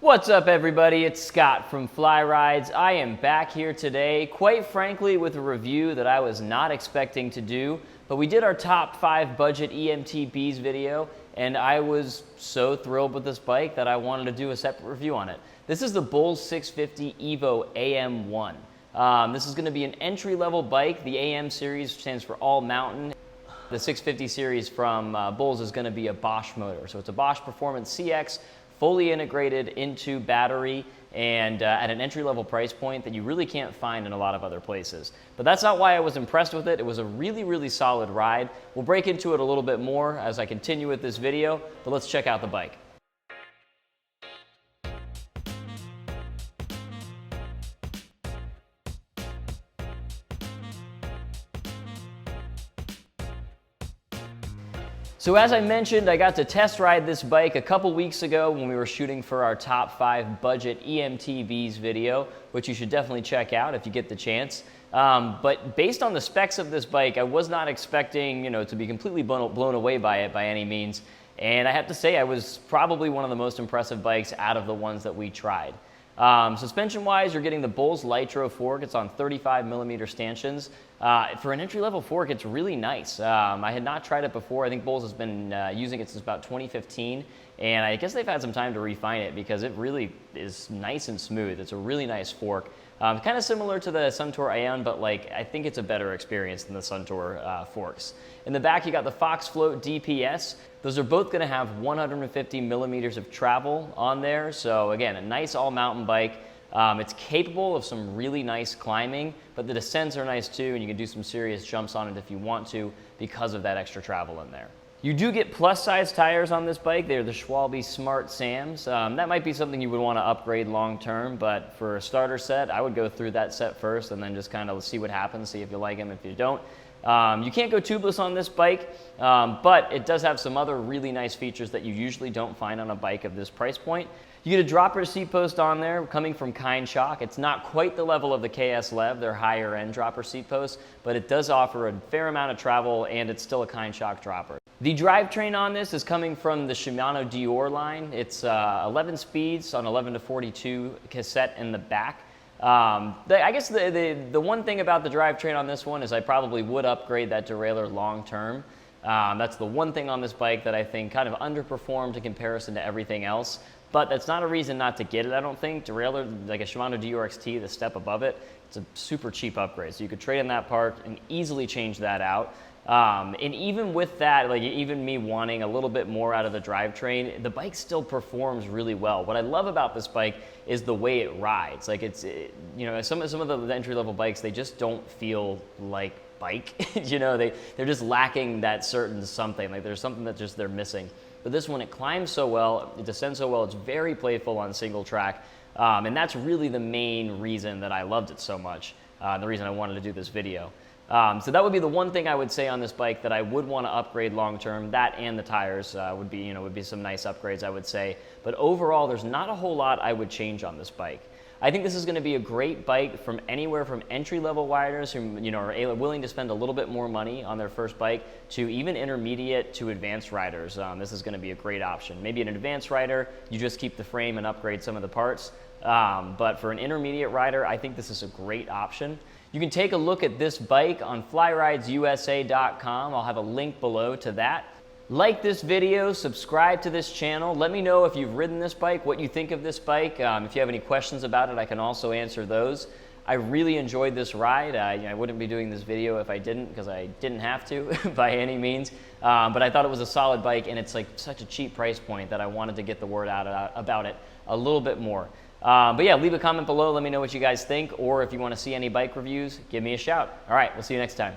What's up, everybody? It's Scott from Fly Rides. I am back here today, quite frankly, with a review that I was not expecting to do, but we did our top 5 budget eMTBs video, and I was so thrilled with this bike that I wanted to do a separate review on it. This is the Bulls 650 EVO AM. This is going to be an entry-level bike. The AM series stands for all mountain. The 650 series from Bulls is going to be a Bosch motor, so it's a Bosch Performance CX, fully integrated into battery and at an entry-level price point that you really can't find in a lot of other places. But that's not why I was impressed with it. It was a really, really solid ride. We'll break into it a little bit more as I continue with this video, but let's check out the bike. So as I mentioned, I got to test ride this bike a couple weeks ago when we were shooting for our top 5 budget eMTBs video, which you should definitely check out if you get the chance. But based on the specs of this bike, I was not expecting, to be completely blown away by it by any means. And I have to say, I was probably one of the most impressive bikes out of the ones that we tried. Suspension-wise, you're getting the Bulls Litro fork. It's on 35mm stanchions. For an entry-level fork, it's really nice. I had not tried it before. I think Bulls has been using it since about 2015, and I guess they've had some time to refine it because it really is nice and smooth. It's a really nice fork. Kind of similar to the Suntour Aeon, but I think it's a better experience than the Suntour forks. In the back, you got the Fox Float DPS. Those are both going to have 150mm of travel on there. So again, a nice all-mountain bike. It's capable of some really nice climbing, but the descents are nice too, and you can do some serious jumps on it if you want to because of that extra travel in there. You do get plus-size tires on this bike. They're the Schwalbe Smart Sams. That might be something you would want to upgrade long-term, but for a starter set, I would go through that set first and then just kind of see what happens, see if you like them, if you don't. You can't go tubeless on this bike, but it does have some other really nice features that you usually don't find on a bike of this price point. You get a dropper seat post on there coming from Kind Shock. It's not quite the level of the KS Lev, their higher end dropper seat post, but it does offer a fair amount of travel and it's still a Kind Shock dropper. The drivetrain on this is coming from the Shimano Dior line. It's 11 speeds on 11 to 42 cassette in the back. I guess the one thing about the drivetrain on this one is I probably would upgrade that derailleur long term. That's the one thing on this bike that I think kind of underperformed in comparison to everything else. But that's not a reason not to get it, I don't think. Derailleur, like a Shimano Dior XT, the step above it, it's a super cheap upgrade. So you could trade in that part and easily change that out. And even with that, even me wanting a little bit more out of the drivetrain, the bike still performs really well. What I love about this bike is the way it rides. Some of the entry-level bikes, they just don't feel like bike. They're just lacking that certain something. There's something that just they're missing. But this one, it climbs so well, it descends so well, it's very playful on single track. And that's really the main reason that I loved it so much, the reason I wanted to do this video. So that would be the one thing I would say on this bike that I would want to upgrade long term. That and the tires would be some nice upgrades, I would say. But overall, there's not a whole lot I would change on this bike. I think this is going to be a great bike from anywhere from entry-level riders who are willing to spend a little bit more money on their first bike to even intermediate to advanced riders. This is going to be a great option. Maybe an advanced rider, you just keep the frame and upgrade some of the parts. But for an intermediate rider, I think this is a great option. You can take a look at this bike on FlyRidesUSA.com. I'll have a link below to that. Like this video, subscribe to this channel. Let me know if you've ridden this bike, what you think of this bike. If you have any questions about it, I can also answer those. I really enjoyed this ride. I wouldn't be doing this video if I didn't, because I didn't have to by any means. But I thought it was a solid bike, and it's such a cheap price point that I wanted to get the word out about it a little bit more. But yeah, leave a comment below. Let me know what you guys think, or if you want to see any bike reviews, give me a shout. All right, we'll see you next time.